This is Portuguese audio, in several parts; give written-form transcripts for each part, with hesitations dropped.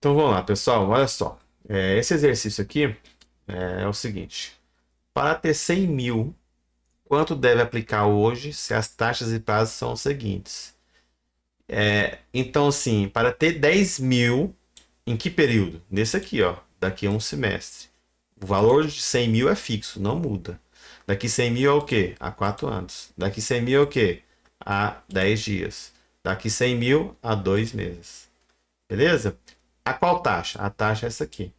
Então vamos lá, pessoal. Olha só. Esse exercício aqui é o seguinte: para ter 100 mil, quanto deve aplicar hoje se as taxas e prazos são os seguintes? Então, assim, para ter 10 mil, em que período? Nesse aqui, ó, daqui a um semestre. O valor de 100 mil é fixo, não muda. Daqui 100 mil é o quê? A 4 anos. Daqui 100 mil é o quê? A 10 dias. Daqui 100 mil a 2 meses. Beleza? A qual taxa? A taxa é essa aqui.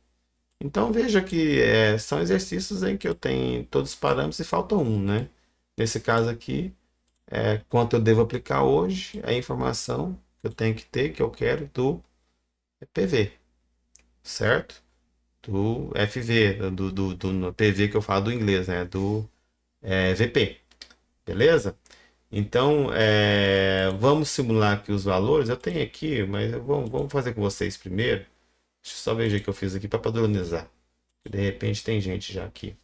Então veja que são exercícios em que eu tenho todos os parâmetros e falta um, né? Nesse caso aqui, quanto eu devo aplicar hoje, a informação que eu tenho que ter, que eu quero, do PV, certo? Do FV, do PV que eu falo do inglês, né? Do VP, beleza? Então, vamos simular aqui os valores. Eu tenho aqui, mas vamos fazer com vocês primeiro. Deixa eu só ver o que eu fiz aqui para padronizar. De repente tem gente já aqui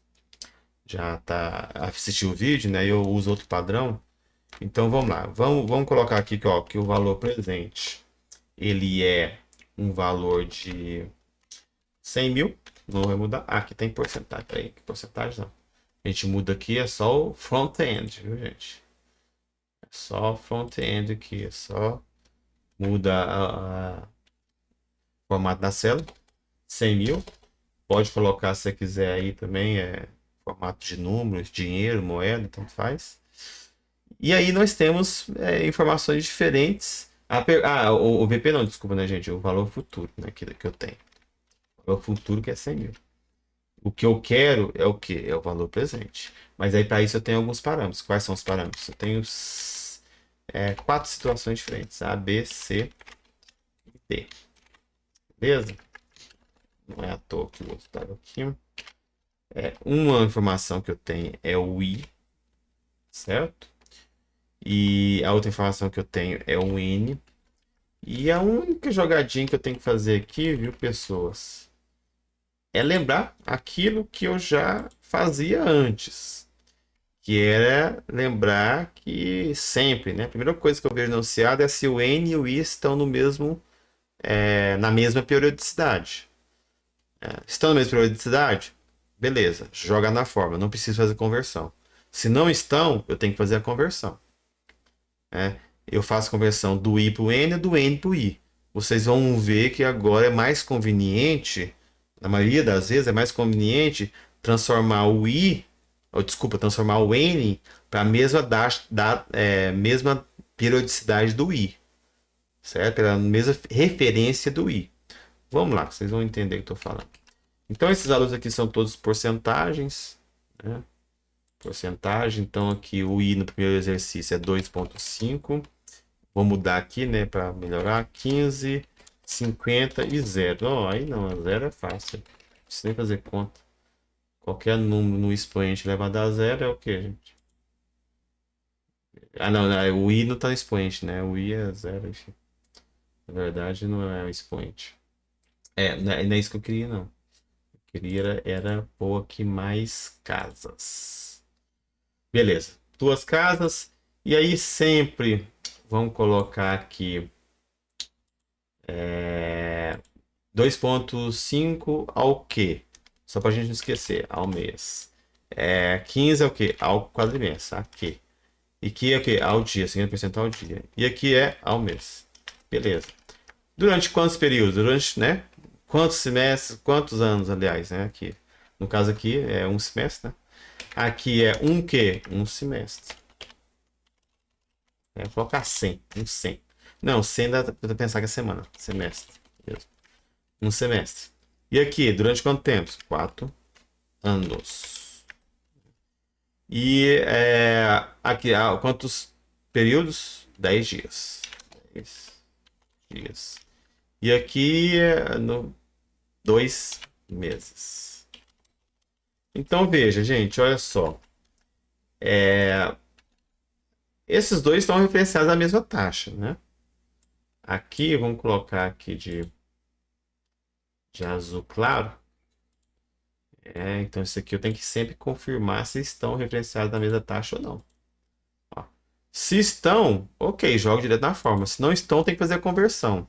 já tá assistiu o vídeo, né? Eu uso outro padrão. Então vamos lá. Vamos colocar aqui ó, que o valor presente ele é um valor de 100 mil. Não vai mudar. Ah, aqui tem porcentagem. Peraí, que porcentagem não. A gente muda aqui, é só o front-end, viu, gente? É só front-end aqui. É só muda o formato da célula. 100 mil. Pode colocar se você quiser aí também, formato de números, dinheiro, moeda, tanto faz. E aí nós temos informações diferentes. O VP não, desculpa, né, gente? O valor futuro, né, que eu tenho. O valor futuro que é 100 mil. O que eu quero é o quê? É o valor presente. Mas aí para isso eu tenho alguns parâmetros. Quais são os parâmetros? Eu tenho quatro situações diferentes. A, B, C e D. Beleza? Não é à toa que o outro estava aqui. Uma informação que eu tenho é o I, certo? E a outra informação que eu tenho é o N. E a única jogadinha que eu tenho que fazer aqui, viu, pessoas, é lembrar aquilo que eu já fazia antes. Que era lembrar que sempre, né? A primeira coisa que eu vejo anunciado é se o N e o I estão na mesma periodicidade. Estão na mesma periodicidade? Beleza, joga na forma, não preciso fazer conversão. Se não estão, eu tenho que fazer a conversão. Eu faço a conversão do I para o N e do N para o I. Vocês vão ver que agora é mais conveniente, na maioria das vezes, é mais conveniente transformar o I, ou desculpa, transformar o N para a mesma periodicidade do I, certo? Pela mesma referência do I. Vamos lá, vocês vão entender o que eu estou falando. Então, esses valores aqui são todos porcentagens, né? Porcentagem, então aqui o I no primeiro exercício é 2,5. Vou mudar aqui, né, para melhorar. 15, 50 e 0. Oh, aí não, 0 é fácil. Não precisa nem fazer conta. Qualquer número no expoente elevado a 0 é o que, gente? Ah, não, o I não está no expoente, né? O I é 0, enfim. Na verdade, não é o expoente. Não é isso que eu queria, não. Eu queria era pôr aqui mais casas. Beleza. Duas casas. E aí sempre vamos colocar aqui 2,5 ao quê? Só para a gente não esquecer, ao mês. 15 é o quê? Ao quadrimestre, aqui. E aqui é o quê? Ao dia, 50% ao dia. E aqui é ao mês. Beleza. Durante quantos períodos? Durante, né? Quantos semestres? Quantos anos, aliás, né? Aqui. No caso aqui é um semestre, né? Aqui é um quê? Um semestre. Vou colocar 100. Um 100. Não, 100 dá pra pensar que é semana. Semestre. Beleza. Um semestre. E aqui, durante quanto tempo? 4 anos. E aqui, quantos períodos? 10 dias. 10 dias. E aqui, no 2 meses. Então, veja, gente, olha só. Esses dois estão referenciados à mesma taxa, né? Aqui, vamos colocar aqui de azul claro. Então isso aqui eu tenho que sempre confirmar se estão referenciados na mesma taxa ou não. Ó. Se estão, ok, jogo direto na forma. Se não estão, tem que fazer a conversão.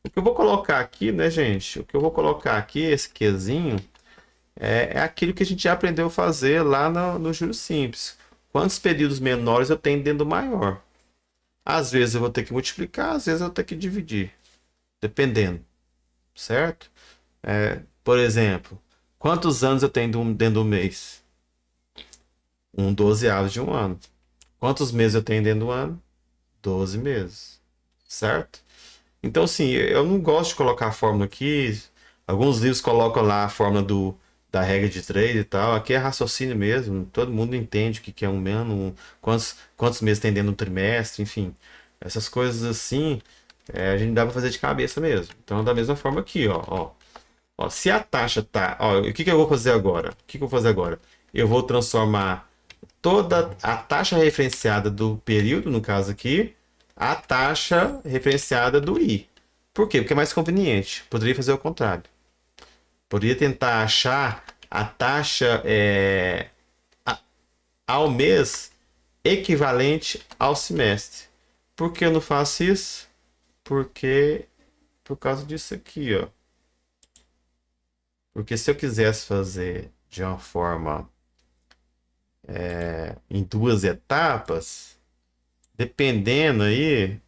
O que eu vou colocar aqui, né, gente? O que eu vou colocar aqui, esse Qzinho, é aquilo que a gente já aprendeu a fazer lá no Juros Simples. Quantos períodos menores eu tenho dentro do maior? Às vezes eu vou ter que multiplicar, às vezes eu vou ter que dividir, dependendo, certo? Por exemplo, quantos anos eu tenho dentro do mês? Um 12avos de um ano. Quantos meses eu tenho dentro do ano? 12 meses, certo? Então, assim, eu não gosto de colocar a fórmula aqui. Alguns livros colocam lá a fórmula da regra de três e tal. Aqui é raciocínio mesmo. Todo mundo entende o que é um menos, quantos meses tem dentro do trimestre, enfim. Essas coisas assim, a gente dá pra fazer de cabeça mesmo. Então, da mesma forma aqui, ó, se a taxa tá. Ó, o que que eu vou fazer agora? O que que eu vou fazer agora? Eu vou transformar toda a taxa referenciada do período, no caso aqui, a taxa referenciada do I. Por quê? Porque é mais conveniente. Poderia fazer o contrário. Poderia tentar achar a taxa ao mês equivalente ao semestre. Por que eu não faço isso? Porque por causa disso aqui, ó. Porque se eu quisesse fazer de uma forma em duas etapas, dependendo aí,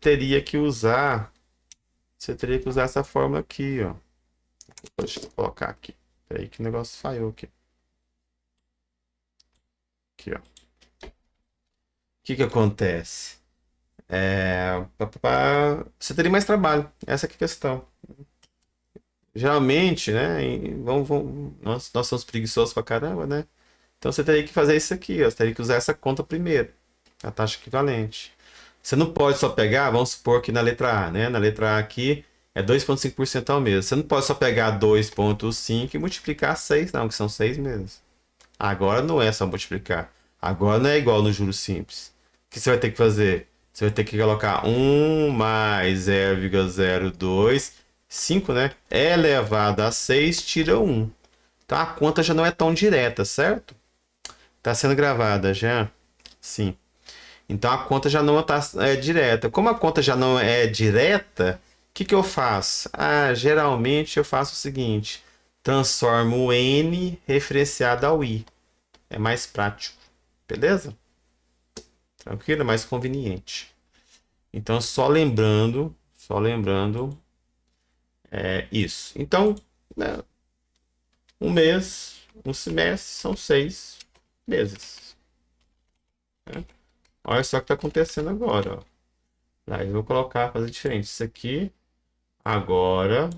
teria que usar. Você teria que usar essa fórmula aqui, ó. Deixa eu colocar aqui. Peraí que o negócio falhou aqui. Aqui, ó. O que que acontece? Você teria mais trabalho. Essa que é a questão. Geralmente, né? Nós somos preguiçosos pra caramba, né? Então você teria que fazer isso aqui, ó. Você teria que usar essa conta primeiro. A taxa equivalente. Você não pode só pegar, vamos supor que na letra A, né? Na letra A aqui é 2,5% ao mês. Você não pode só pegar 2,5 e multiplicar 6, não, que são 6 meses. Agora não é só multiplicar. Agora não é igual no juros simples. O que você vai ter que fazer? Você vai ter que colocar 1 mais 0,02, 5, né? Elevado a 6 tira 1. Então a conta já não é tão direta, certo? Está sendo gravada já? Sim. Então a conta já não está direta. Como a conta já não é direta, o que que eu faço? Geralmente eu faço o seguinte: transformo o n referenciado ao i. É mais prático, beleza? Tranquilo, é mais conveniente. Então só lembrando isso. Então, né, um mês, um semestre são 6 meses. Né? Olha só o que está acontecendo agora, ó. Aí eu vou colocar, fazer diferente. Isso aqui, agora,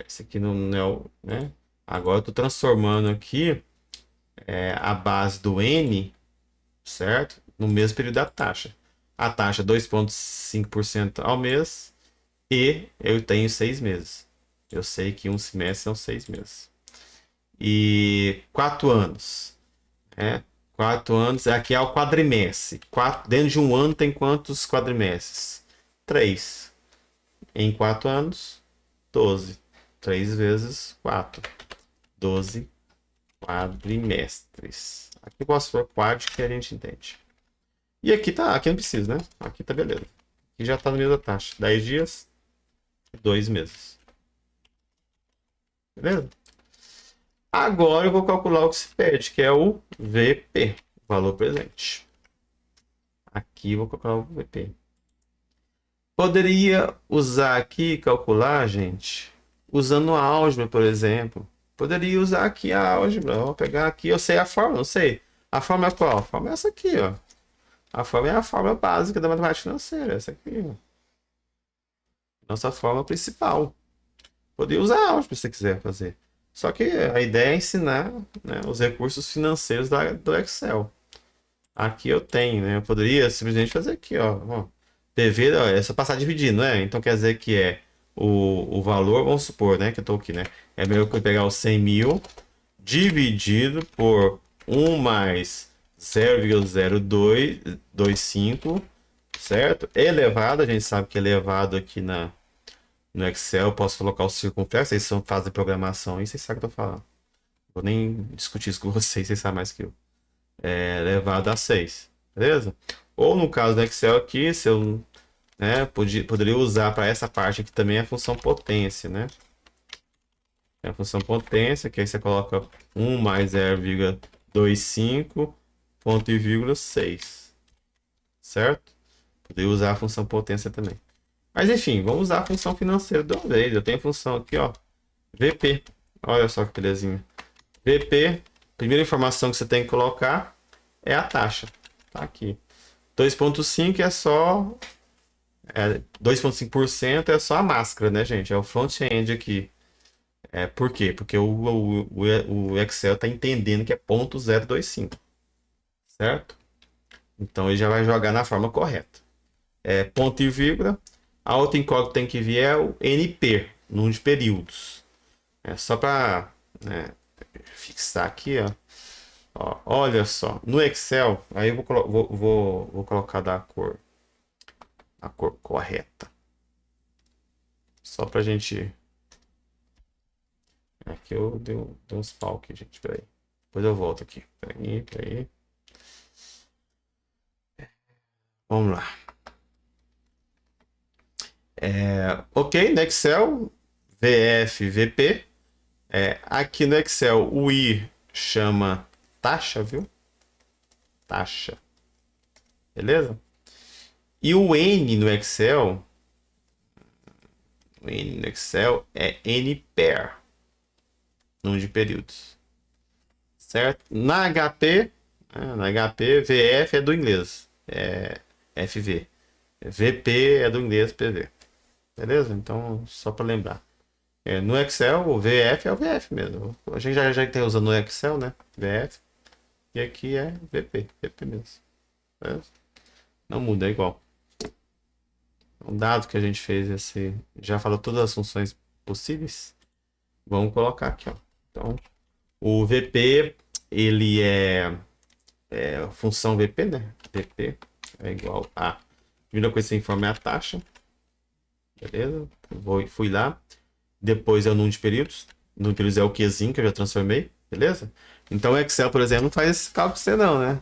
isso aqui não é o, né? Agora eu estou transformando aqui a base do N, certo? No mesmo período da taxa. A taxa é 2,5% ao mês e eu tenho 6 meses. Eu sei que um semestre são 6 meses. E 4 anos. 4 anos, aqui é o quadrimestre. Dentro de um ano tem quantos quadrimestres? 3. Em 4 anos, 12. 3 vezes 4. 12 quadrimestres. Aqui eu posso pôr quad que a gente entende. E aqui tá, aqui não precisa, né? Aqui tá beleza. Aqui já tá no meio da taxa. 10 dias, 2 meses. Beleza? Agora eu vou calcular o que se perde, que é o VP, valor presente. Aqui eu vou calcular o VP. Poderia usar aqui, calcular, gente, usando a álgebra, por exemplo. Poderia usar aqui a álgebra. Vou pegar aqui, eu sei a fórmula, não sei. A fórmula é qual? A fórmula é essa aqui, ó. A fórmula é a fórmula básica da matemática financeira, essa aqui, ó. Nossa fórmula principal. Poderia usar a álgebra se você quiser fazer. Só que a ideia é ensinar, né, os recursos financeiros do Excel. Aqui eu tenho, né? Eu poderia simplesmente fazer aqui, ó. PV, ó, é só passar dividindo, né? Então quer dizer que o valor, vamos supor, né? Que eu tô aqui, né? É melhor que eu pegar os 100 mil dividido por 1 mais 0,0225, certo? Elevado, a gente sabe que elevado aqui no Excel, eu posso colocar o circunflexo, vocês fazem programação e vocês sabem o que eu tô falando. Vou nem discutir isso com vocês sabem mais que eu. Elevado a 6, beleza? Ou no caso do Excel aqui, se eu né? Poderia usar para essa parte aqui também a função potência, né? É a função potência, que aí você coloca 1 mais 0,25 ponto e vírgula 6, certo? Poderia usar a função potência também. Mas enfim, vamos usar a função financeira de uma vez. Eu tenho a função aqui, ó, VP. Olha só que belezinha. VP, primeira informação que você tem que colocar é a taxa. Tá aqui. 2,5 é só 2,5% é só a máscara, né, gente? É o front-end aqui. Por quê? Porque o Excel está entendendo que é 0,025, certo? Então ele já vai jogar na forma correta. Ponto e vírgula. A outra incógnita tem que vir é o NP, número de períodos. Só para fixar aqui, ó. Olha só, no Excel, aí eu vou colocar a cor correta. Só pra gente. Aqui eu dei uns pau aqui, gente. Peraí. Depois eu volto aqui. Peraí. Vamos lá. Ok, no Excel, VF, VP. Aqui no Excel, o I chama taxa, viu? Taxa. Beleza? E o N no Excel, é NPAIR, número de períodos. Certo? Na HP, VF é do inglês. FV. VP é do inglês PV. Beleza? Então, só para lembrar. No Excel, o VF é o VF mesmo. A gente já está usando no Excel, né? VF. E aqui é VP mesmo. Beleza? Não muda, é igual. Um dado que a gente fez já falou todas as funções possíveis. Vamos colocar aqui, ó. Então, o VP, ele é função VP, né? VP é igual a. Primeira coisa que você informa é a taxa. Beleza? Fui lá. Depois é o número de períodos. O número de períodos é o Qzinho que eu já transformei. Beleza? Então o Excel, por exemplo, não faz esse cálculo pra você não, né?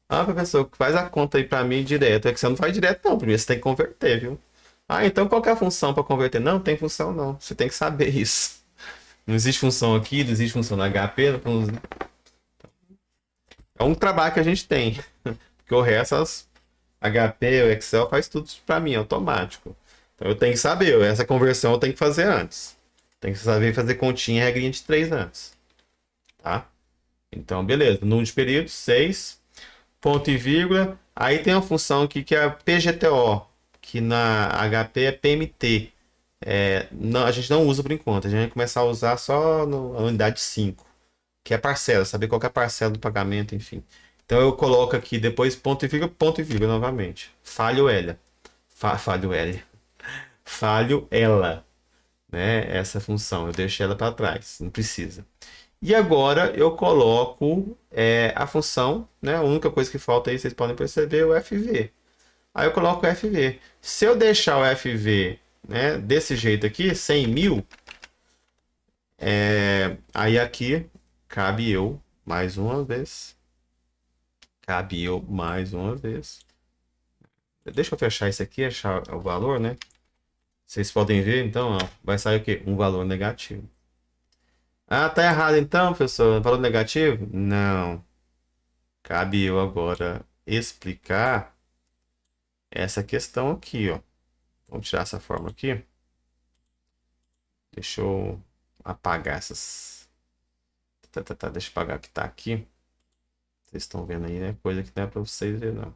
Ah, professor, faz a conta aí pra mim direto. O Excel não faz direto não. Primeiro você tem que converter, viu? Ah, então qual que é a função para converter? Não, tem função não. Você tem que saber isso. Não existe função aqui, não existe função no HP. É um trabalho que a gente tem. Porque o resto, HP, o Excel faz tudo para mim, automático. Então eu tenho que saber, essa conversão eu tenho que fazer antes. Tem que saber fazer continha e regrinha de 3 antes. Tá? Então, beleza. Número de períodos, 6. Ponto e vírgula. Aí tem uma função aqui que é a PGTO, que na HP é PMT. Não, a gente não usa por enquanto. A gente vai começar a usar só na unidade 5, que é parcela, saber qual que é a parcela do pagamento, enfim. Então eu coloco aqui depois ponto e vírgula novamente. Falho ela. Falho ela. Falho ela, né? Essa função, eu deixo ela para trás, não precisa. E agora eu coloco a função, né? A única coisa que falta aí, vocês podem perceber, é o FV. Aí eu coloco o FV. Se eu deixar o FV, né, desse jeito aqui, 100 mil, aí aqui cabe eu mais uma vez. Cabe eu mais uma vez. Deixa eu fechar isso aqui, achar o valor, né? Vocês podem ver, então, ó, vai sair o quê? Um valor negativo. Ah, tá errado então, professor. Valor negativo? Não. Cabe eu agora explicar essa questão aqui, ó. Vamos tirar essa forma aqui. Deixa eu apagar essas. Deixa eu apagar o que tá aqui. Vocês estão vendo aí, né? Coisa que não é pra vocês verem, não.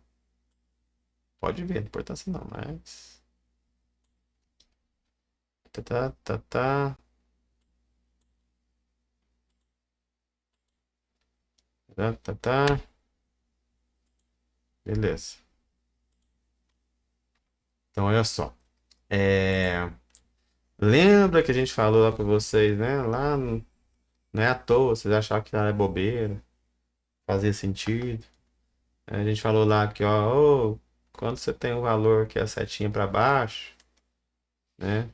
Pode ver, não importa assim não, mas. Tá, tá, tá, tá. Tá, tá, tá. Beleza. Então, olha só. Lembra que a gente falou lá pra vocês, né? Lá não é à toa, vocês achavam que era bobeira, fazia sentido. A gente falou lá que, ó, quando você tem um valor que é a setinha para baixo, né?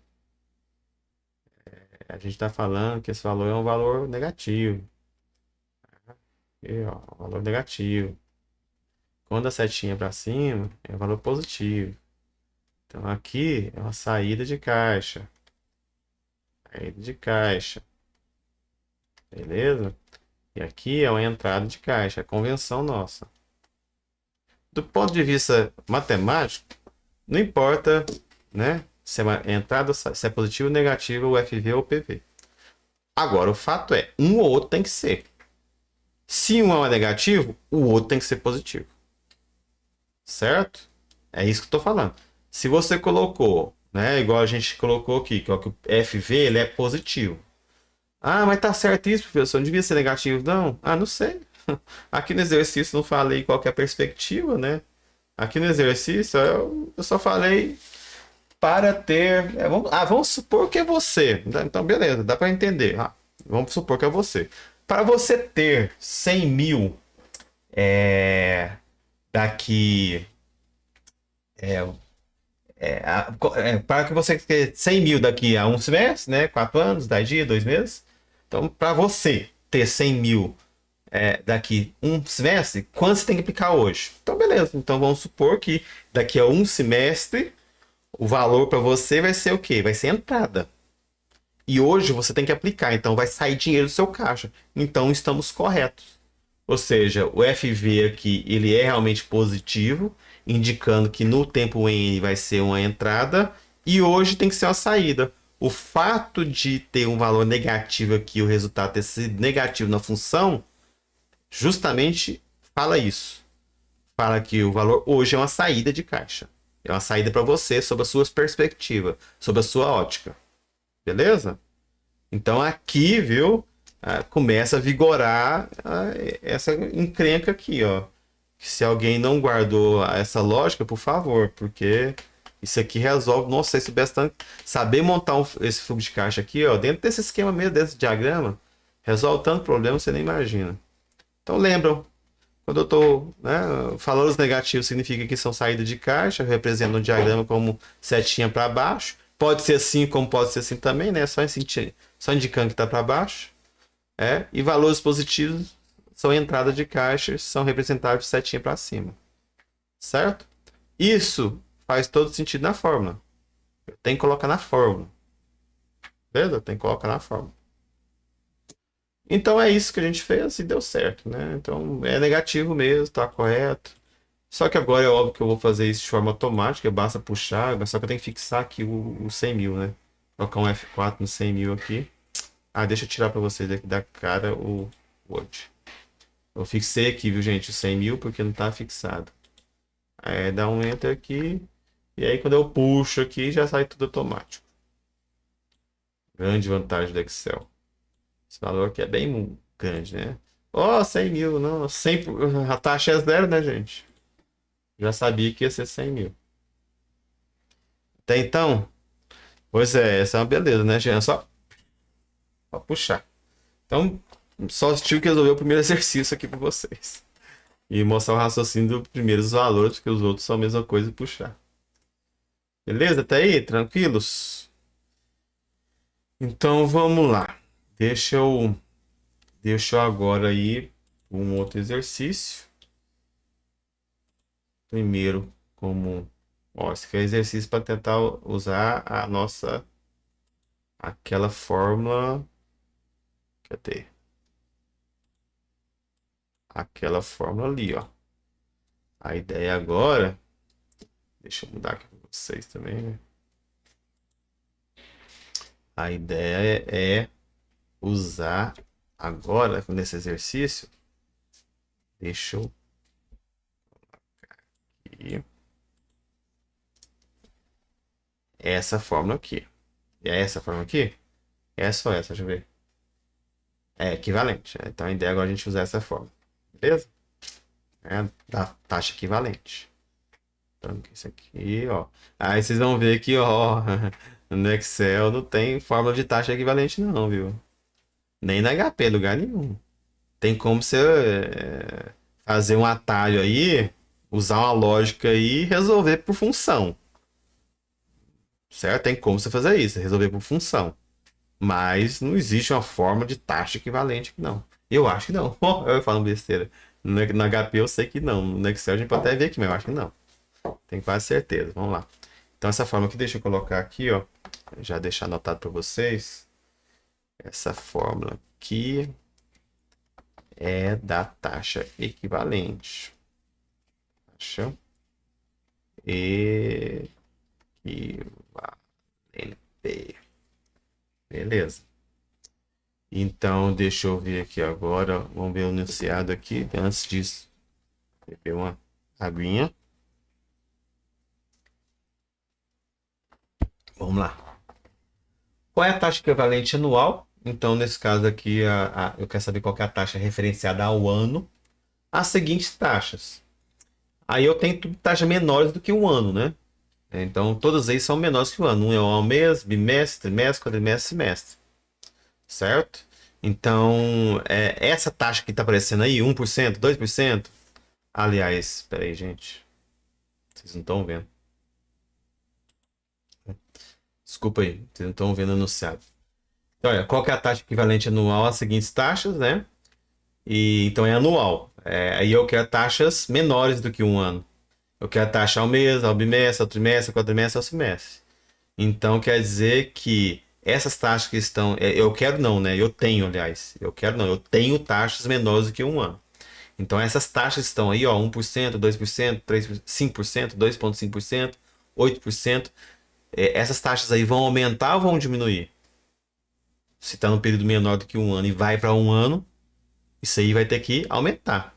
A gente está falando que esse valor é um valor negativo. E, ó, um valor negativo. Quando a setinha é para cima, é um valor positivo. Então aqui é uma saída de caixa. Saída de caixa. Beleza? E aqui é uma entrada de caixa, a convenção nossa. Do ponto de vista matemático, não importa, né, se é uma entrada, se é positivo ou negativo, o FV ou o PV. Agora, o fato é, um ou outro tem que ser. Se um é negativo, o outro tem que ser positivo. Certo? É isso que eu estou falando. Se você colocou, né, igual a gente colocou aqui, que o FV ele é positivo. Ah, mas tá certo isso, professor? Não devia ser negativo, não? Ah, não sei. Aqui no exercício não falei qual que é a perspectiva, né? Aqui no exercício eu só falei para ter. Vamos supor que é você. Então, beleza, dá para entender. Vamos supor que é você. Para você ter 100 mil daqui. Para que você ter 100 mil daqui a um semestre, né? 4 anos, 10 dias, 2 meses. Então, para você ter 100 mil daqui um semestre, quanto você tem que aplicar hoje? Então, beleza. Então, vamos supor que daqui a um semestre, o valor para você vai ser o quê? Vai ser entrada. E hoje você tem que aplicar, então vai sair dinheiro do seu caixa. Então, estamos corretos. Ou seja, o FV aqui ele é realmente positivo, indicando que no tempo N vai ser uma entrada e hoje tem que ser uma saída. O fato de ter um valor negativo aqui, o resultado ter sido negativo na função, justamente fala isso. Fala que o valor hoje é uma saída de caixa. É uma saída para você, sob a sua perspectiva, sob a sua ótica. Beleza? Então aqui, viu, começa a vigorar essa encrenca aqui, ó. Que se alguém não guardou essa lógica, por favor, porque isso aqui resolve. Nossa, se soubesse saber montar esse fluxo de caixa aqui, ó, dentro desse esquema mesmo, desse diagrama, resolve tanto problema, você nem imagina. Então lembram, quando eu estou falando os negativos, significa que são saídas de caixa, representa um diagrama como setinha para baixo. Pode ser assim, como pode ser assim também, né? Só indicando que está para baixo. E valores positivos são entrada de caixa, são representados de setinha para cima. Certo? Isso faz todo sentido na fórmula. Tem que colocar na fórmula. Beleza? Tem que colocar na fórmula. Então é isso que a gente fez e deu certo, né? Então é negativo mesmo, tá correto. Só que agora é óbvio que eu vou fazer isso de forma automática, basta puxar, mas só que eu tenho que fixar aqui o 100 mil, né? Colocar um F4 no 100 mil aqui. Deixa eu tirar para vocês aqui da cara o Word. Eu fixei aqui, viu, gente, o 100 mil porque não tá fixado. Aí dá um Enter aqui. E aí quando eu puxo aqui, já sai tudo automático. Grande vantagem do Excel. Esse valor aqui é bem grande, né? 100 mil, não. 100, a taxa é zero, né, gente? Já sabia que ia ser 100 mil. Até então, pois essa é uma beleza, né, gente? Só puxar. Então, só tive que resolver o primeiro exercício aqui para vocês. E mostrar o raciocínio dos primeiros valores, porque os outros são a mesma coisa e puxar. Beleza? Até aí? Tranquilos? Então, vamos lá. Deixa eu agora ir um outro exercício. Primeiro, esse aqui é exercício para tentar usar aquela fórmula. Cadê? Aquela fórmula ali, ó. A ideia agora, deixa eu mudar aqui para vocês também, né? A ideia é usar agora, nesse exercício, deixa eu aqui, essa fórmula aqui. E é essa fórmula aqui? Essa ou essa? Deixa eu ver. É equivalente. Então a ideia agora é a gente usar essa fórmula. Beleza? Da taxa equivalente. Então, isso aqui, ó. Aí vocês vão ver que, ó, no Excel não tem fórmula de taxa equivalente não, viu? Nem na HP, lugar nenhum. Tem como você fazer um atalho aí, usar uma lógica aí e resolver por função. Certo? Tem como você fazer isso, resolver por função. Mas não existe uma forma de taxa equivalente aqui, não. Eu acho que não. Eu falo besteira. No HP eu sei que não. No Excel a gente pode até ver aqui, mas eu acho que não. Tenho quase certeza. Vamos lá. Então, essa fórmula aqui, deixa eu colocar aqui, ó. Já deixar anotado para vocês. Essa fórmula aqui é da taxa equivalente. Taxa equivalente. Beleza. Então, deixa eu ver aqui agora. Vamos ver o enunciado aqui. Antes disso, beber uma aguinha. Vamos lá. Qual é a taxa equivalente anual? Então, nesse caso aqui, eu quero saber qual que é a taxa referenciada ao ano. As seguintes taxas. Aí eu tenho tudo taxas menores do que um ano, né? Então, todas eles são menores que o ano. Um é ao mês, bimestre, trimestre, quadrimestre, semestre. Certo? Então, essa taxa que está aparecendo aí, 1%, 2%. Aliás, espera aí, gente. Vocês não estão vendo. Desculpa aí, vocês não estão vendo anunciado. Então, olha, qual que é a taxa equivalente anual às seguintes taxas, né? Então é anual. Aí eu quero taxas menores do que um ano. Eu quero a taxa ao mês, ao bimestre, ao trimestre, ao quadrimestre, ao semestre. Então quer dizer que essas taxas que estão. Eu quero não, né? Eu tenho, aliás. Eu quero não, eu tenho taxas menores do que um ano. Então essas taxas estão aí, ó, 1%, 2%, 3%, 5%, 2,5%, 8%. Essas taxas aí vão aumentar ou vão diminuir? Se está no período menor do que um ano e vai para um ano, isso aí vai ter que aumentar.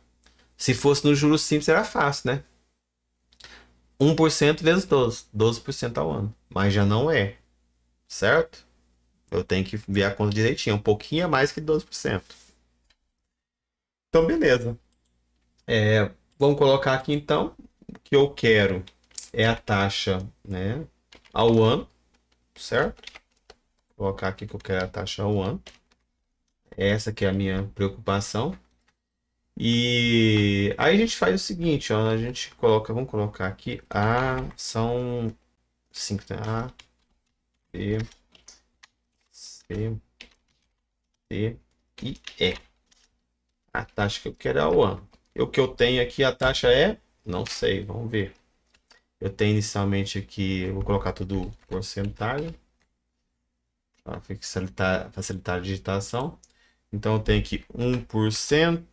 Se fosse no juros simples, era fácil, né? 1% vezes 12, 12% ao ano. Mas já não é, certo? Eu tenho que ver a conta direitinho, um pouquinho a mais que 12%. Então, beleza. Vamos colocar aqui então. O que eu quero é a taxa, né, ao ano, certo? Vou colocar aqui que eu quero a taxa ao ano. Essa que é a minha preocupação. E aí a gente faz o seguinte, ó, a gente coloca, vamos colocar aqui, são 5, né? A, B, C, D e E. A taxa que eu quero é ao ano. E o que eu tenho aqui, a taxa é, não sei, vamos ver. Eu tenho inicialmente aqui, eu vou colocar tudo porcentagem, para facilitar a digitação. Então eu tenho aqui 1%,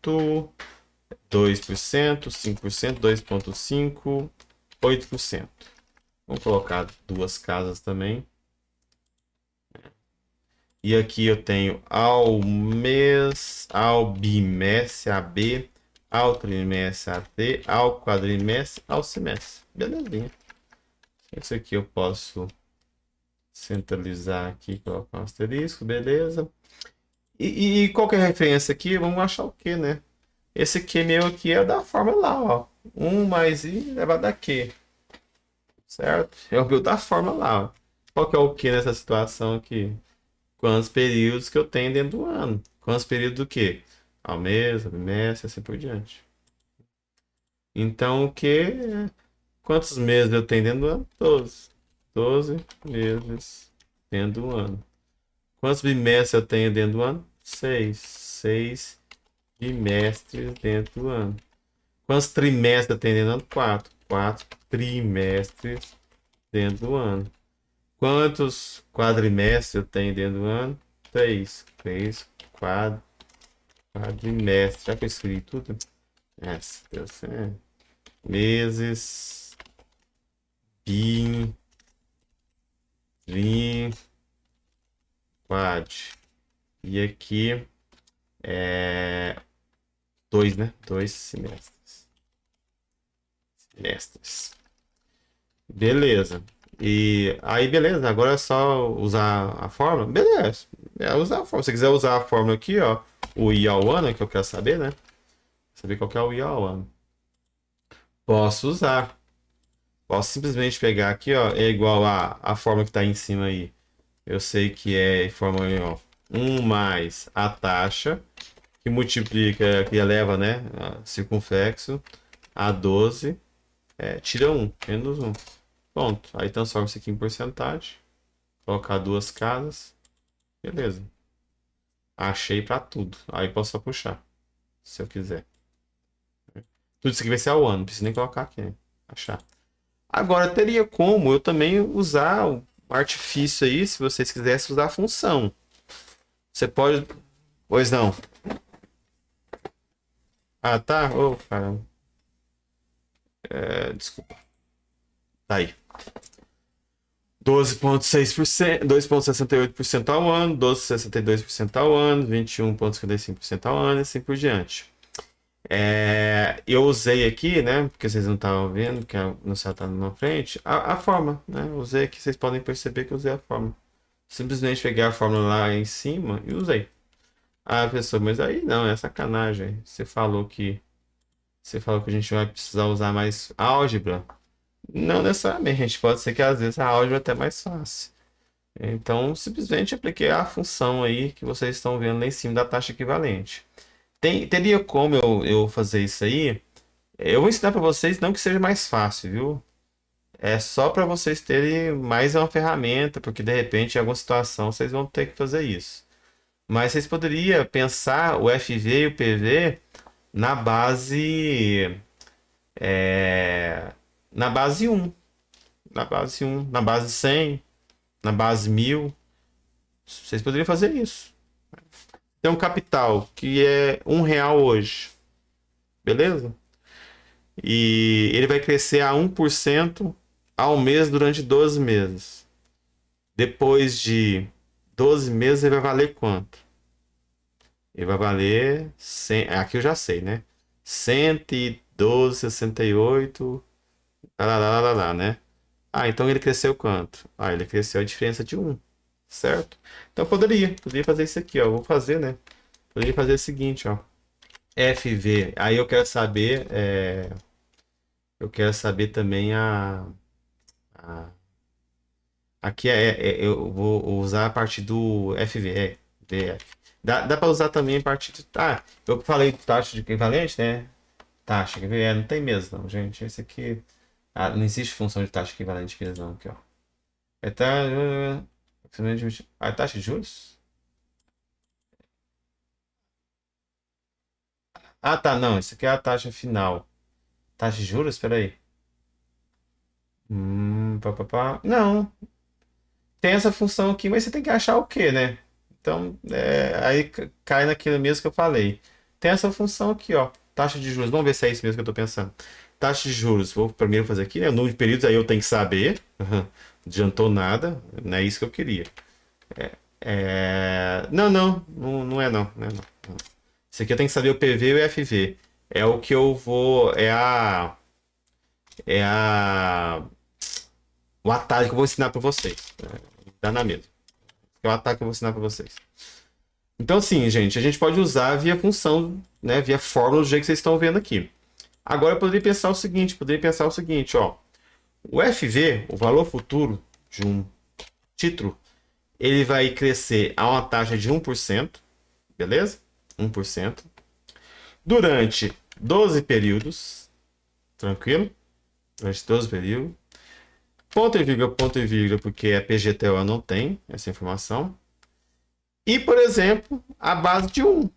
2%, 5%, 2,5%, 8%. Vamos colocar duas casas também. E aqui eu tenho ao mês, ao bimestre, AB, ao trimestre, AT, ao quadrimestre, ao semestre. Belezinha. Esse aqui eu posso centralizar aqui, colocar um asterisco, beleza. E qual que é a referência aqui? Vamos achar o que, né? Esse Q meu aqui é da fórmula lá, ó. 1 mais I elevado a Q. Certo? É o meu da fórmula lá, ó. Qual que é o Q nessa situação aqui? Quantos períodos que eu tenho dentro do ano? Quantos períodos do quê? Ao mês, ao bimestre, assim por diante. Então, o que? Quantos meses eu tenho dentro do ano? 12. 12 meses dentro do ano. Quantos bimestres eu tenho dentro do ano? 6. 6 bimestres dentro do ano. Quantos trimestres eu tenho dentro do ano? 4. 4 trimestres dentro do ano. Quantos quadrimestres eu tenho dentro do ano? 3. 3 quadrimestres. Já que eu escrevi tudo? Deus, meses, trim, quad. E aqui é 2, né? 2 semestres. Semestres. Beleza. E aí, beleza. Agora é só usar a fórmula? Beleza. É usar a fórmula. Se você quiser usar a fórmula aqui, ó, o I ao ano, que eu quero saber, né? Saber qual que é o I ao ano. Posso usar. Posso simplesmente pegar aqui, ó, é igual a fórmula que está em cima aí. Eu sei que é fórmula, ó, 1 mais a taxa, que multiplica, que eleva, né, circunflexo, a 12, tira 1, menos 1. Pronto, aí transforma isso aqui em porcentagem, colocar duas casas, beleza. Achei para tudo, aí posso só puxar, se eu quiser. Tudo isso aqui vai ser ao ano, não preciso nem colocar aqui, né? Achar. Agora, teria como eu também usar o artifício aí, se vocês quisessem usar a função. Você pode. Pois não. Ah, tá. Ô, caramba. Desculpa. Tá aí. 12,6%, 2,68% ao ano, 12,62% ao ano, 21,55% ao ano e assim por diante. Eu usei aqui, né? Porque vocês não estavam vendo, que no céu está na frente, a fórmula, né? Usei aqui, vocês podem perceber que eu usei a fórmula. Simplesmente peguei a fórmula lá em cima e usei. Ah, pessoa, mas aí não, é sacanagem. Você falou que a gente vai precisar usar mais álgebra. Não necessariamente, pode ser que às vezes a álgebra é até mais fácil. Então, simplesmente apliquei a função aí que vocês estão vendo lá em cima da taxa equivalente. Teria como eu fazer isso aí? Eu vou ensinar para vocês, não que seja mais fácil, viu? É só para vocês terem mais uma ferramenta, porque de repente, em alguma situação, vocês vão ter que fazer isso. Mas vocês poderiam pensar o FV e o PV na base, é, na base um, na base 100, na base 1000. Vocês poderiam fazer isso. Tem um capital que é R$ 1 hoje, beleza? E ele vai crescer a 1% ao mês durante 12 meses. Depois de 12 meses, ele vai valer quanto? Ele vai valer 100, aqui eu já sei, né? 112,68, lá, né? Ah, então ele cresceu quanto? Ah, ele cresceu a diferença de um, certo? Então poderia fazer isso aqui, ó. Eu vou fazer, né? Poderia fazer o seguinte, ó. FV. Aí eu quero saber também a- aqui eu vou usar a partir do FV, VF. Dá para usar também a partir de. Ah, eu falei de taxa de equivalente, né? Taxa, quer ver? Não tem mesmo, não, gente. Esse aqui. Ah, não existe função de taxa equivalente mesmo, não, aqui, ó. É taxa de juros? Ah, tá, não. Isso aqui é a taxa final. Taxa de juros? Espera aí. Pá, pá, pá. Não, tem essa função aqui, mas você tem que achar o quê, né? Então, aí cai naquilo mesmo que eu falei. Tem essa função aqui, ó, taxa de juros. Vamos ver se é isso mesmo que eu tô pensando. Taxa de juros, vou primeiro fazer aqui, né? O número de períodos aí eu tenho que saber. Adiantou nada, não é isso que eu queria. Não é não, não é não. Isso aqui eu tenho que saber o PV e o FV. É o que eu vou, é a, o atalho que eu vou ensinar para vocês. Dá na mesma. É o atalho que eu vou ensinar para vocês. Então, assim, gente, a gente pode usar via função, né, via fórmula do jeito que vocês estão vendo aqui. Agora, eu poderia pensar o seguinte, ó. O FV, o valor futuro de um título, ele vai crescer a uma taxa de 1%, beleza? 1%. Durante 12 períodos, tranquilo? Durante 12 períodos. Ponto e vírgula, porque a PGTO não tem essa informação. E, por exemplo, a base de 1,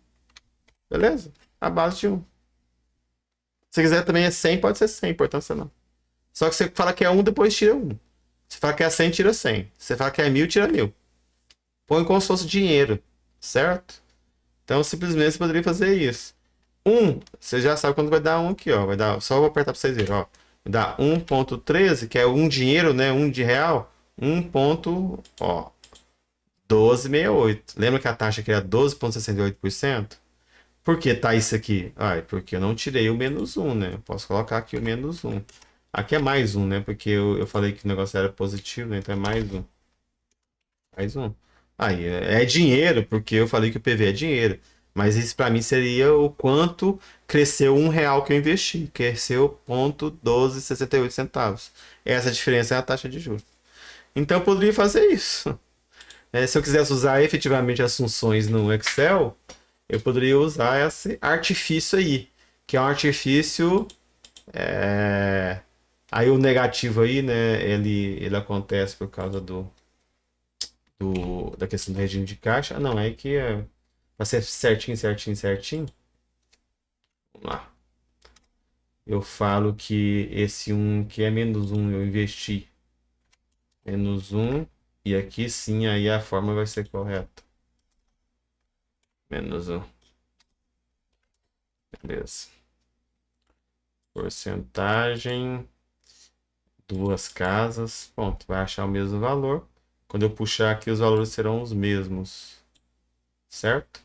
beleza? A base de 1. Se quiser também é 100, pode ser 100, importância não. Só que você fala que é 1, depois tira 1. Você fala que é 100, tira 100. Você fala que é 1000, tira 1000. Põe como se fosse dinheiro, certo? Então, simplesmente você poderia fazer isso. 1, você já sabe quando vai dar 1 aqui, ó. Vai dar, só vou apertar para vocês verem, ó. Vai dar 1,13, que é um dinheiro, né? 1 de real. 1,1268. Lembra que a taxa aqui era 12,68%? Por que tá isso aqui? Ah, porque eu não tirei o menos um, né? Eu posso colocar aqui o menos um. Aqui é mais um, né? Porque eu falei que o negócio era positivo, né? Então é mais um. Mais um. Aí, é dinheiro, porque eu falei que o PV é dinheiro. Mas isso para mim seria o quanto cresceu R$ 1 que eu investi. Cresceu 0,1268 centavos. Essa diferença é a taxa de juros. Então eu poderia fazer isso. Se eu quisesse usar efetivamente as funções no Excel, eu poderia usar esse artifício aí, que é um artifício. é, Aí o negativo aí, né? Ele acontece por causa da questão do regime de caixa. Ah, não, é que vai ser certinho, certinho, certinho. Vamos lá. eu falo que esse um que é menos um eu investi menos um. E aqui sim, aí a forma vai ser correta. Menos um. Beleza. Porcentagem. Duas casas. Pronto, vai achar o mesmo valor. Quando eu puxar aqui, os valores serão os mesmos. Certo?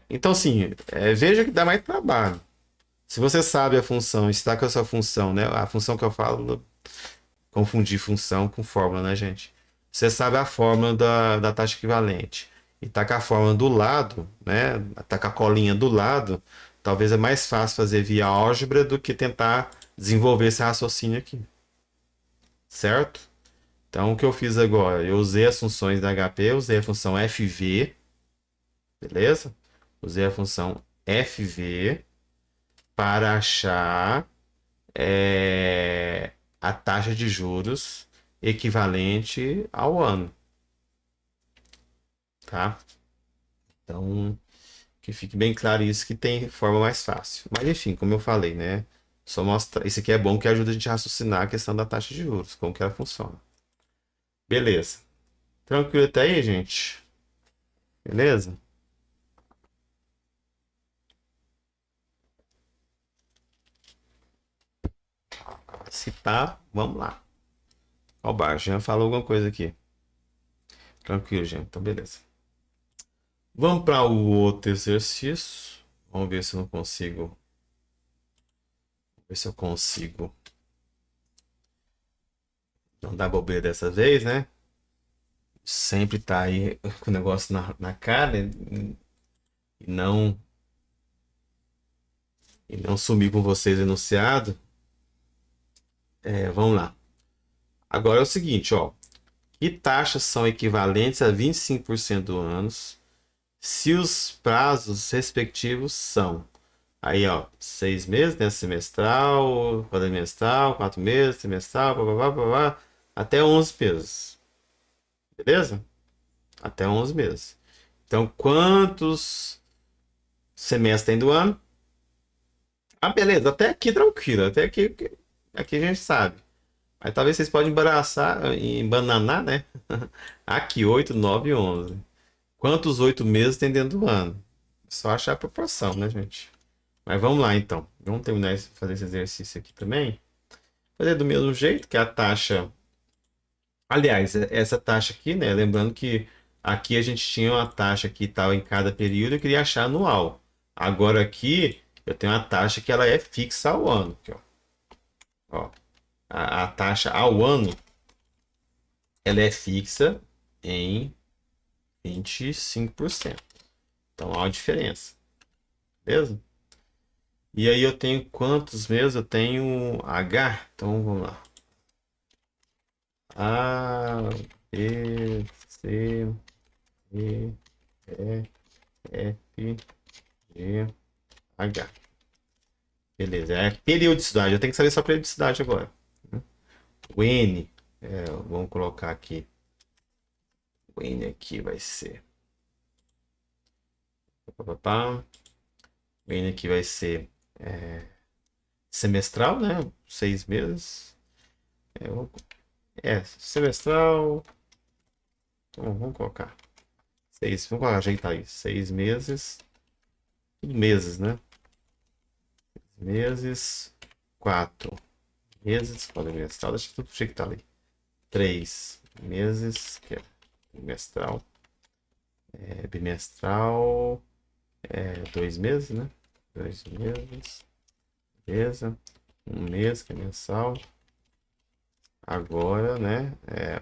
Então, assim, veja que dá mais trabalho. Se você sabe a função, está com a sua função, né? A função que eu falo, confundir função com fórmula, né, gente? Você sabe a fórmula da taxa equivalente e tá com a fórmula do lado, né? Tá com a colinha do lado, talvez é mais fácil fazer via álgebra do que tentar desenvolver esse raciocínio aqui, certo? Então, o que eu fiz agora? Eu usei as funções da HP, usei a função FV, beleza? Usei a função FV para achar a taxa de juros equivalente ao ano, tá? Então, que fique bem claro isso, que tem forma mais fácil. Mas enfim, como eu falei, né? Só mostra. Isso aqui é bom que ajuda a gente a raciocinar a questão da taxa de juros, como que ela funciona. Beleza. Tranquilo até aí, gente? Beleza? Se tá, vamos lá. Ó, o Jean falou alguma coisa aqui. Tranquilo, gente. Então, beleza. Vamos para o outro exercício. Vamos ver se eu não consigo. Ver se eu consigo. Não dar bobeira dessa vez, né? Sempre tá aí com o negócio na cara e não e não sumir com vocês enunciado. Vamos lá. Agora é o seguinte, ó. Que taxas são equivalentes a 25% do ano se os prazos respectivos são aí, ó, 6 meses, né? Semestral, quadrimestral, 4 meses, trimestral, até 11 meses. Beleza? Até 11 meses. Então, quantos semestres tem do ano? Ah, beleza. Até aqui tranquilo. Aqui a gente sabe. Aí talvez vocês podem embaraçar, embananar, né? Aqui, 8, 9 e 11. Quantos 8 meses tem dentro do ano? Só achar a proporção, né, gente? Mas vamos lá, então. Vamos terminar de fazer esse exercício aqui também. Fazer do mesmo jeito, que é a taxa. Aliás, essa taxa aqui, né? Lembrando que aqui a gente tinha uma taxa que estava em cada período e queria achar anual. Agora aqui eu tenho uma taxa que ela é fixa ao ano. Aqui, ó. Ó, a taxa ao ano ela é fixa em 25%. Então há uma diferença, beleza? E aí eu tenho quantos meses? Eu tenho H. Então vamos lá. A, B, C, D, E, F, G, H. Beleza, é periodicidade. Eu tenho que saber só a periodicidade agora. O N, vamos colocar aqui. O N aqui vai ser. Pá. O N aqui vai ser semestral, né? 6 meses. Semestral. Então, vamos colocar. Vamos ajeitar aí. 6 meses. Tudo meses, né? Meses. 4 meses. Quadrimestral. Deixa tudo do jeito que tá ali. 3 meses. Que é trimestral. Bimestral. 2 meses, né? 2 meses. Beleza. 1 mês, que é mensal. Agora, né?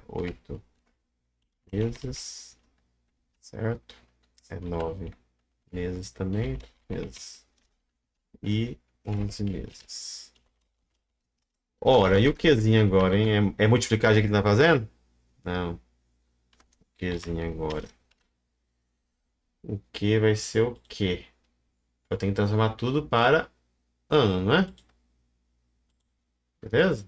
8 meses. Certo? 9 meses também. Meses. E 11 meses. Ora, e o Qzinho agora, hein? É multiplicagem que tá fazendo? Não. O Qzinho agora. O Q vai ser o quê? Eu tenho que transformar tudo para ano, não é? Beleza?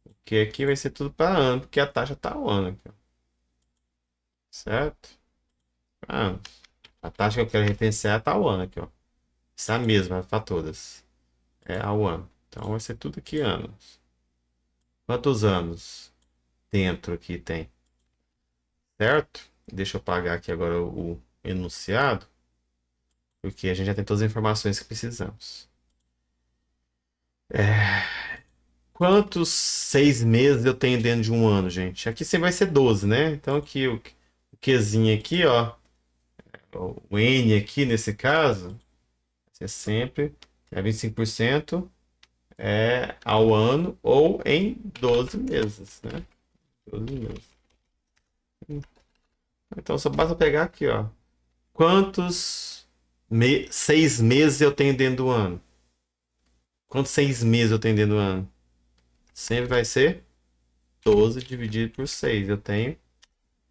O Q aqui vai ser tudo para ano, porque a taxa tá o ano aqui, ó. Certo? Ah, a taxa que eu quero referenciar tá o ano aqui, ó. Essa é a mesma para todas. É ao ano. Então vai ser tudo aqui anos. Quantos anos dentro aqui tem? Certo? Deixa eu apagar aqui agora o enunciado, porque a gente já tem todas as informações que precisamos. Quantos 6 meses eu tenho dentro de um ano, gente? Aqui sempre vai ser 12, né? Então aqui o Qzinho aqui, ó, o N aqui nesse caso, é sempre 25% é ao ano ou em 12 meses, né? 12 meses. Então só basta pegar aqui, ó. Quantos 6 meses eu tenho dentro do ano? Quantos 6 meses eu tenho dentro do ano? Sempre vai ser 12 dividido por 6. Eu tenho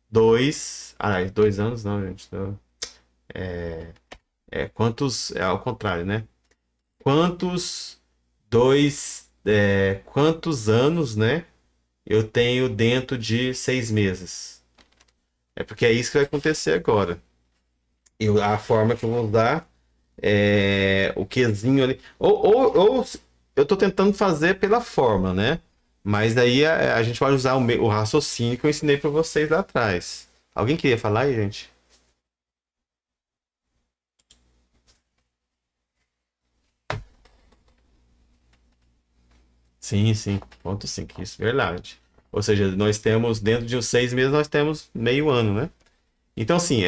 2. Ah, 2 anos não, gente. Quantos. É ao contrário, né? Quantos. Quantos anos, né? Eu tenho dentro de 6 meses? É porque é isso que vai acontecer agora. A forma que eu vou usar é o quezinho ali. Ou eu estou tentando fazer pela forma, né? Mas daí a gente pode usar o raciocínio que eu ensinei para vocês lá atrás. Alguém queria falar aí, gente? Sim, sim. Ponto 5, isso, verdade. Ou seja, nós temos, dentro de uns 6 meses, nós temos meio ano, né? Então, assim,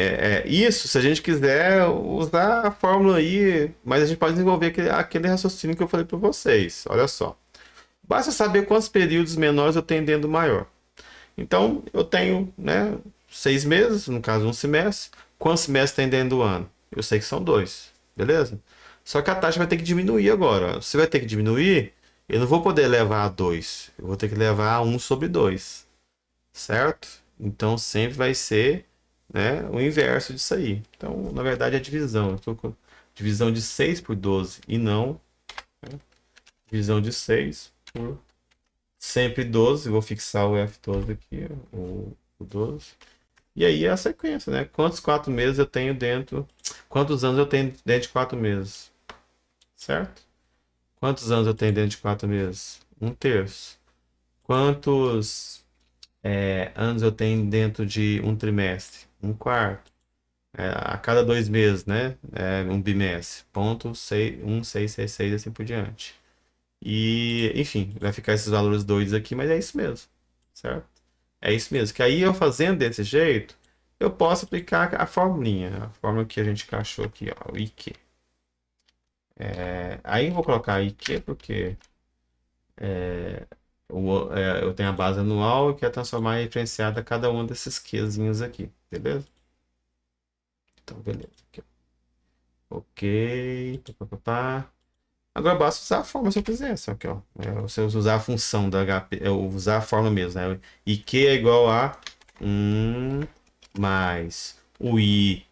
isso, se a gente quiser usar a fórmula aí, mas a gente pode desenvolver aquele raciocínio que eu falei para vocês. Olha só. Basta saber quantos períodos menores eu tenho dentro do maior. Então, eu tenho, né, 6 meses, no caso, um semestre. Quantos semestres tem dentro do ano? Eu sei que são dois, beleza? Só que a taxa vai ter que diminuir agora. Se vai ter que diminuir, eu não vou poder levar a 2. Eu vou ter que levar a 1/2, certo? Então, sempre vai ser, né, o inverso disso aí. Então, na verdade, é divisão. Eu estou com divisão de 6 por 12 e não, né, divisão de 6 por sempre 12. Vou fixar o F12 aqui, o 12. E aí é a sequência, né? Quantos 4 meses eu tenho dentro. Quantos anos eu tenho dentro de 4 meses? Certo? Quantos anos eu tenho dentro de 4 meses? Um terço. Quantos anos eu tenho dentro de um trimestre? Um quarto. A cada 2 meses, né? Um bimestre. Ponto 6, 1,666 assim por diante. E, enfim, vai ficar esses valores doidos aqui, mas é isso mesmo, certo? É isso mesmo. Que aí eu fazendo desse jeito, eu posso aplicar a formulinha, a fórmula que a gente encaixou aqui, ó, o IQ. Aí eu vou colocar IQ porque eu tenho a base anual e quero transformar em diferenciada cada um desses Qzinhos aqui, beleza? Então, beleza. Aqui, ó. Ok. Pá, pá, pá, pá. Agora basta usar a forma se eu quiser, só que ó, se eu usar a função da HP, eu usar a forma mesmo, né? IQ é igual a 1 mais o I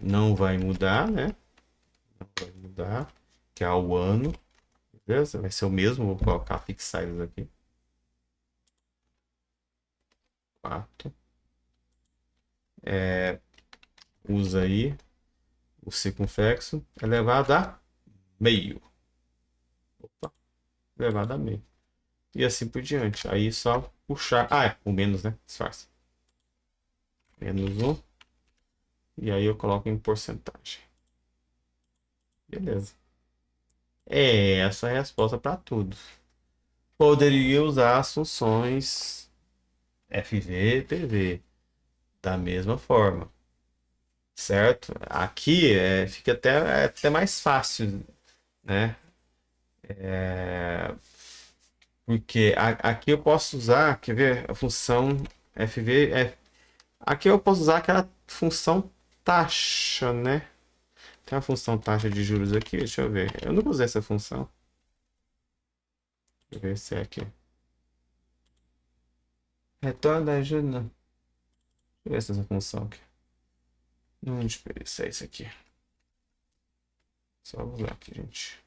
não vai mudar, né? Não vai mudar, que é o ano, beleza? Vai ser o mesmo, vou colocar fixados aqui. 4. Usa aí o circunflexo elevado a meio. Opa, elevado a meio. E assim por diante. Aí só puxar. Ah, o menos, né? Disfarça. -1. E aí eu coloco em porcentagem. Beleza. Essa é a resposta para tudo. Poderia usar as funções FV e PV da mesma forma, certo? Aqui fica até mais fácil, né? Porque aqui eu posso usar, quer ver, a função FV. Aqui eu posso usar aquela função taxa, né? Tem a função taxa de juros aqui, deixa eu ver. Eu nunca usei essa função. Deixa eu ver se é aqui. Retorno da ajuda. Deixa eu ver se é essa função aqui. Não, se é isso aqui. Só vou usar aqui, gente.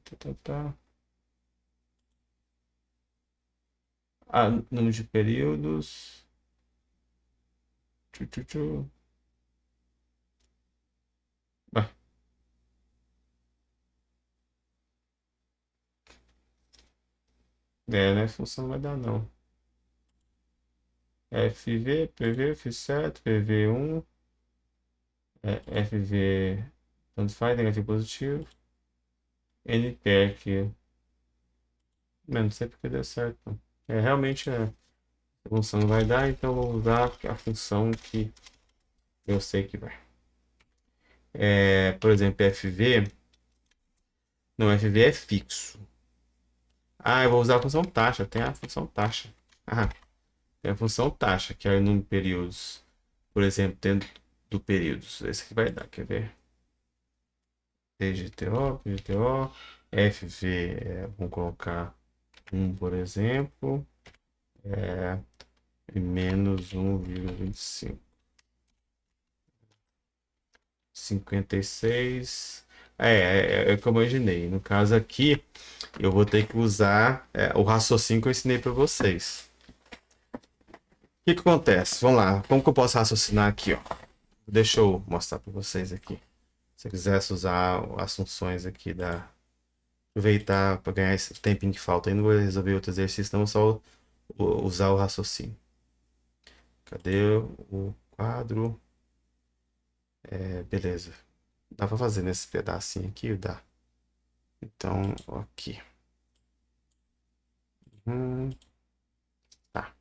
Tá, tá, tá. Número de períodos. Tchu, tchu, tchu. Ah, né? Função não vai dar, não. FV, PV, F7, PV1, FV, tanto faz, negativo positivo. NP aqui. Não sei porque deu certo. Não. Realmente a função não vai dar, então eu vou usar a função que eu sei que vai. Por exemplo, FV. Não, FV é fixo. Ah, eu vou usar a função taxa. Tem a função taxa. Ah, tem a função taxa, que é o número de períodos. Por exemplo, dentro do períodos. Esse aqui vai dar, quer ver? PGTO, PGTO, FV, vamos colocar 1, por exemplo, e menos 1,25. 56. É como eu imaginei. No caso aqui, eu vou ter que usar o raciocínio que eu ensinei para vocês. O que que acontece? Vamos lá. Como que eu posso raciocinar aqui, ó? Deixa eu mostrar para vocês aqui. Se eu quisesse usar as funções aqui da... Aproveitar para ganhar esse tempinho que falta aí, não vou resolver outro exercício, não, só usar o raciocínio. Cadê o quadro? Beleza. Dá para fazer nesse pedacinho aqui? Dá. Então, aqui. Tá.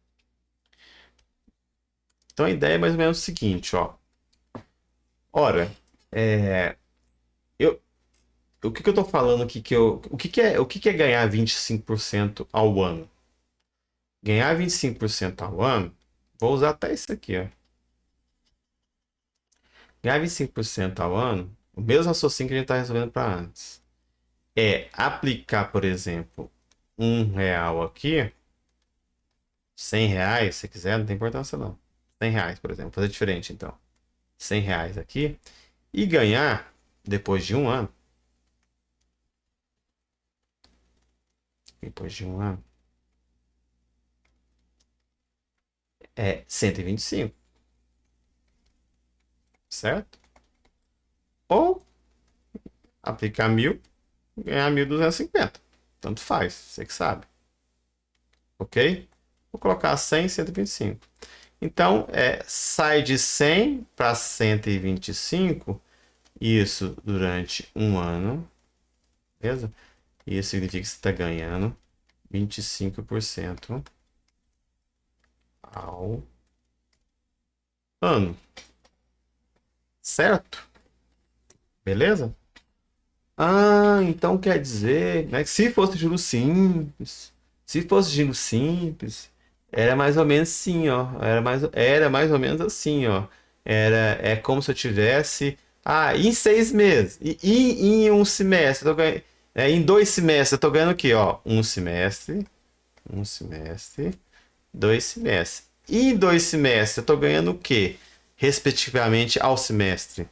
Então a ideia é mais ou menos o seguinte, ó. Ora, eu, o que que eu tô falando aqui o que que é ganhar 25% ao ano? Ganhar 25% ao ano, vou usar até isso aqui, ó. Ganhar 25% ao ano, o mesmo raciocínio que a gente está resolvendo para antes. É aplicar, por exemplo, R$ 1 aqui, R$ 100, se quiser, não tem importância não. R$ 100, por exemplo, vou fazer diferente então. R$ 100 aqui e ganhar, depois de um ano, é 125, certo? Ou aplicar 1.000, ganhar 1.250. Tanto faz, você que sabe. Ok? Vou colocar 100 e 125. Então, sai de 100 para 125, isso durante um ano, beleza? Isso significa que você está ganhando 25% ao ano, certo? Beleza? Ah, então quer dizer, né, que se fosse juros simples, era mais ou menos assim, ó. Era mais ou menos assim, ó. É como se eu tivesse, em 6 meses, e em um semestre, em 2 semestres, eu tô ganhando o quê, ó? Um semestre, 2 semestres. E em 2 semestres, eu tô ganhando o quê? Respectivamente ao semestre,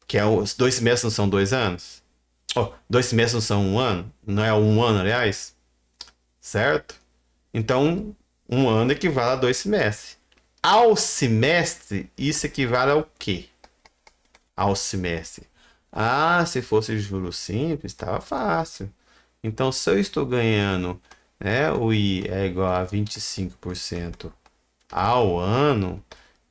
que os 2 semestres não são 2 anos? Oh, 2 semestres não são um ano? Não é um ano, aliás? Certo? Então, um ano equivale a 2 semestres. Ao semestre, isso equivale ao quê? Ao semestre. Se fosse juros simples, estava fácil. Então, se eu estou ganhando, né, o I é igual a 25% ao ano,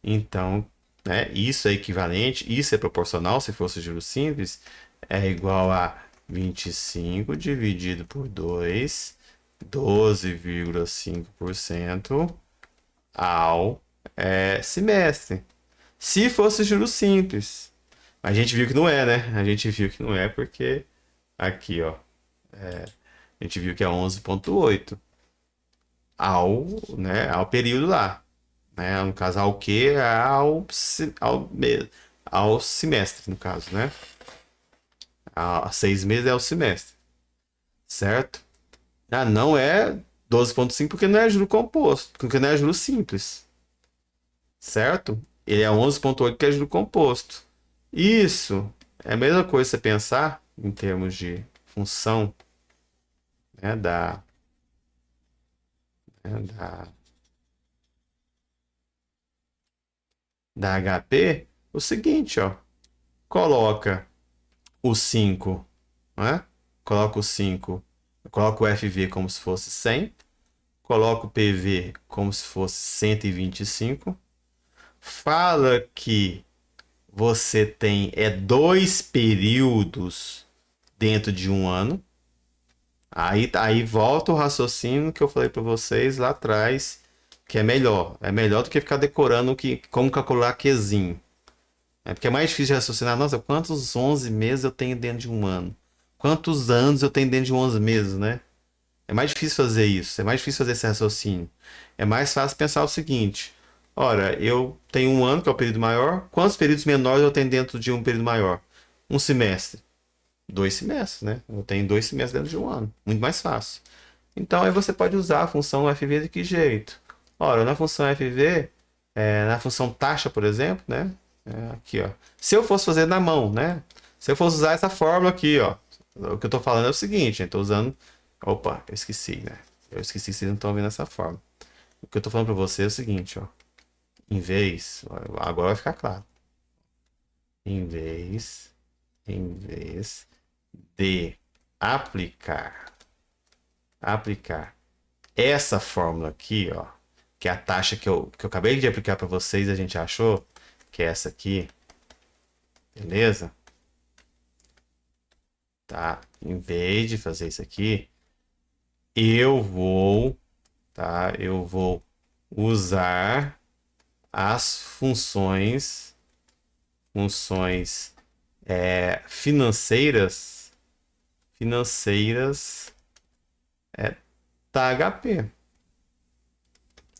então, né, isso é equivalente, isso é proporcional, se fosse juros simples, é igual a 25 dividido por 2, 12,5% ao semestre. Se fosse juros simples. A gente viu que não é, né? A gente viu que não é porque aqui, ó, a gente viu que é 11,8 ao, né, ao período lá, né? No caso, ao que? Ao semestre, no caso, né? A 6 meses é o semestre, certo? Não é 12,5 porque não é juro composto, porque não é juro simples, certo? Ele é 11,8 que é juro composto. Isso é a mesma coisa você pensar em termos de função, né, né, da HP, o seguinte, ó. Coloca o 5, né? Coloca o 5, coloca o FV como se fosse 100, coloca o PV como se fosse 125. Fala que você tem dois períodos dentro de um ano. Aí volta o raciocínio que eu falei para vocês lá atrás, que é melhor. É melhor do que ficar decorando como calcular Qzinho. É porque é mais difícil de raciocinar. Nossa, quantos 11 meses eu tenho dentro de um ano? Quantos anos eu tenho dentro de 11 meses, né? É mais difícil fazer isso. É mais difícil fazer esse raciocínio. É mais fácil pensar o seguinte: ora, eu tenho um ano, que é o período maior. Quantos períodos menores eu tenho dentro de um período maior? Um semestre. 2 semestres, né? Eu tenho 2 semestres dentro de um ano. Muito mais fácil. Então aí você pode usar a função FV de que jeito? Ora, na função FV, na função taxa, por exemplo, né? Aqui, ó. Se eu fosse fazer na mão, né? Se eu fosse usar essa fórmula aqui, ó. O que eu tô falando é o seguinte, eu tô usando. Opa, eu esqueci, né? Eu esqueci que vocês não estão vendo essa forma. O que eu tô falando para você é o seguinte, ó. Em vez, agora vai ficar claro. Em vez de aplicar essa fórmula aqui, ó, que é a taxa que eu acabei de aplicar para vocês, a gente achou que é essa aqui, beleza? Tá? Em vez de fazer isso aqui, eu vou, tá? Eu vou usar as funções financeiras da HP.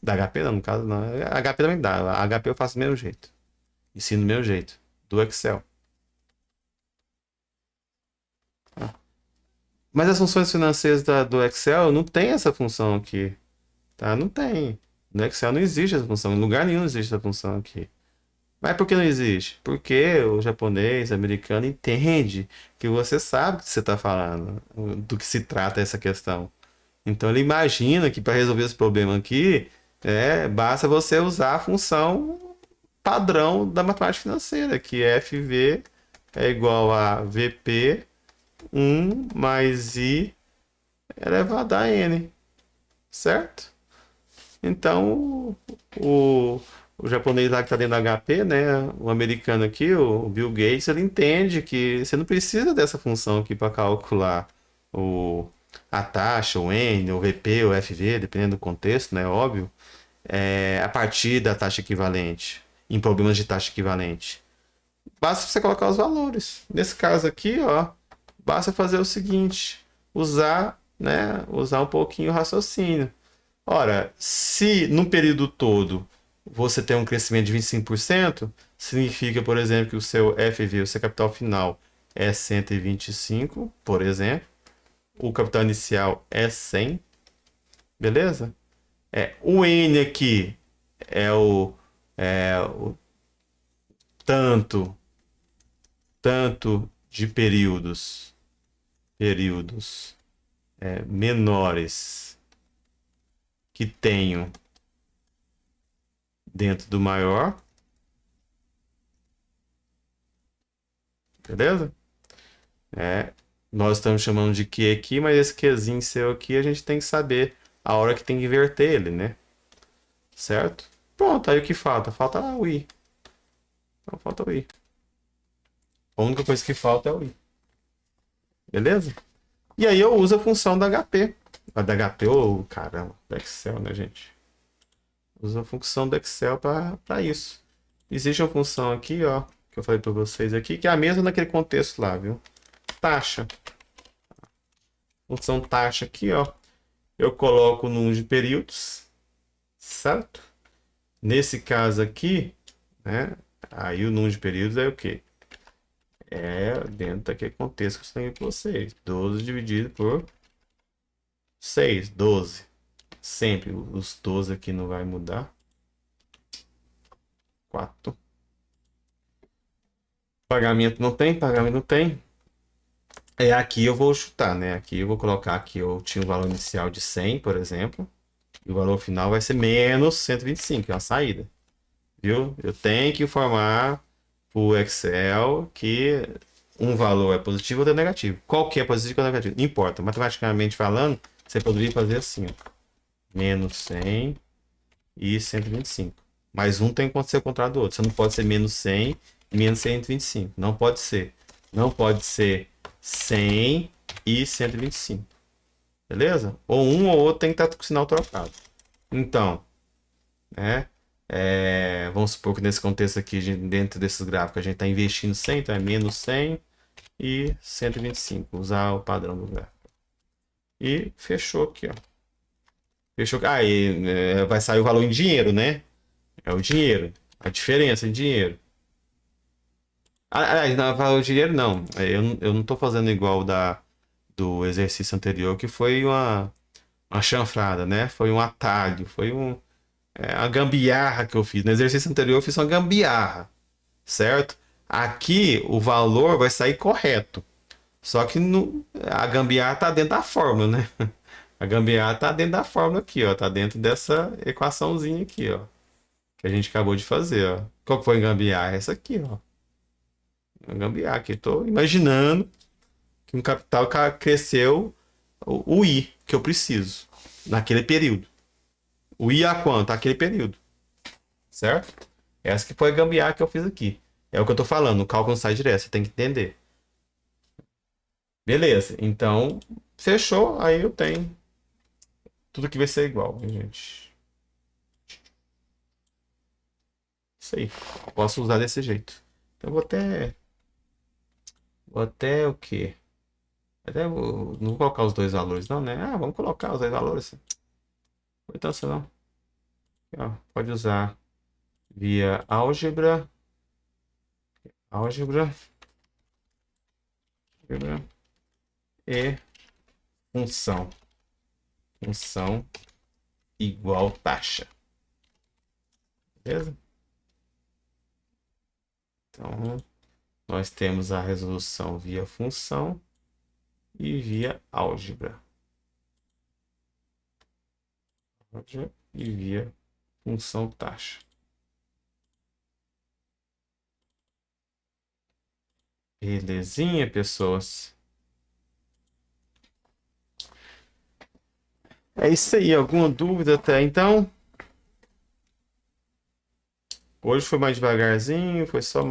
Da HP não, no caso não. HP também dá. A HP eu faço do mesmo jeito. Ensino do mesmo jeito. Do Excel. Mas as funções financeiras do Excel não tem essa função aqui. Tá? Não tem. No Excel não existe essa função. Em lugar nenhum existe essa função aqui. Mas por que não existe? Porque o japonês, o americano entende que você sabe o que você está falando, do que se trata essa questão. Então ele imagina que para resolver esse problema aqui, basta você usar a função padrão da matemática financeira, que é FV é igual a VP 1 mais I elevado a N, certo? Então, o japonês lá que está dentro da HP, né, o americano aqui, o Bill Gates, ele entende que você não precisa dessa função aqui para calcular o, a taxa, o N, o VP, o FV, dependendo do contexto, né, óbvio, a partir da taxa equivalente, em problemas de taxa equivalente. Basta você colocar os valores. Nesse caso aqui, ó, basta fazer o seguinte, usar um pouquinho o raciocínio. Ora, se no período todo você tem um crescimento de 25%, significa, por exemplo, que o seu FV, o seu capital final, é 125, por exemplo. O capital inicial é 100, beleza? O N aqui é o tanto, tanto de períodos menores que tenho dentro do maior, beleza? Nós estamos chamando de Q aqui, mas esse Qzinho seu aqui a gente tem que saber a hora que tem que inverter ele, né? Certo? Pronto, aí o que falta? Falta o I. Não falta o I. A única coisa que falta é o I. Beleza? E aí eu uso a função da HP. A da HP, caramba, do Excel, né, gente? Uso a função do Excel para isso. Existe uma função aqui, ó, que eu falei para vocês aqui, que é a mesma naquele contexto lá, viu? Taxa. Função taxa aqui, ó. Eu coloco o número de períodos, certo? Nesse caso aqui, né? Aí o número de períodos é o quê? Dentro daquele contexto que eu tenho com vocês. 12 dividido por 6, 12. Sempre os 12 aqui não vai mudar. 4. Pagamento não tem, pagamento não tem. Aqui eu vou chutar, né? Aqui eu vou colocar que eu tinha o valor inicial de 100, por exemplo. E o valor final vai ser menos 125, é uma saída. viu? Eu tenho que informar o Excel que um valor é positivo ou é negativo. Qual que é positivo ou negativo? Não importa. Matematicamente falando, você poderia fazer assim, ó. Menos 100 e 125. Mas um tem que ser o contrário do outro. Você não pode ser menos 100 e menos 125. Não pode ser. Não pode ser 100 e 125. Beleza? Ou um ou outro tem que estar com o sinal trocado. Então, né? Vamos supor que nesse contexto aqui, dentro desses gráficos, a gente está investindo 100, então é menos 100 e 125. Usar o padrão do gráfico. E fechou aqui, ó. Fechou. Aí vai sair o valor em dinheiro, né? É o dinheiro. A diferença em dinheiro. Não, valor de dinheiro não. Eu não tô fazendo igual do exercício anterior, que foi uma chanfrada, né? Foi um atalho, foi uma gambiarra que eu fiz. No exercício anterior eu fiz uma gambiarra, certo? Aqui o valor vai sair correto. Só que a gambiarra tá dentro da fórmula, né? A gambiarra tá dentro da fórmula aqui, ó. Tá dentro dessa equaçãozinha aqui, ó. Que a gente acabou de fazer, ó. Qual que foi a gambiarra? Essa aqui, ó. A gambiarra aqui. Tô imaginando que um capital cresceu o I que eu preciso naquele período. O I a quanto? Aquele período. Certo? Essa que foi a gambiarra que eu fiz aqui. É o que eu tô falando, o cálculo não sai direto, você tem que entender. Beleza, então fechou, aí eu tenho tudo que vai ser igual, gente. Isso aí. Posso usar desse jeito. Então vou até o quê? Não vou colocar os dois valores, não, né? Ah, vamos colocar os dois valores. Então, sei lá. Ó, pode usar via álgebra, álgebra, álgebra e função. Função igual taxa. Beleza? Então, nós temos a resolução via função e via álgebra. E via função taxa. Belezinha, pessoas? É isso aí. Alguma dúvida até então? Hoje foi mais devagarzinho, foi só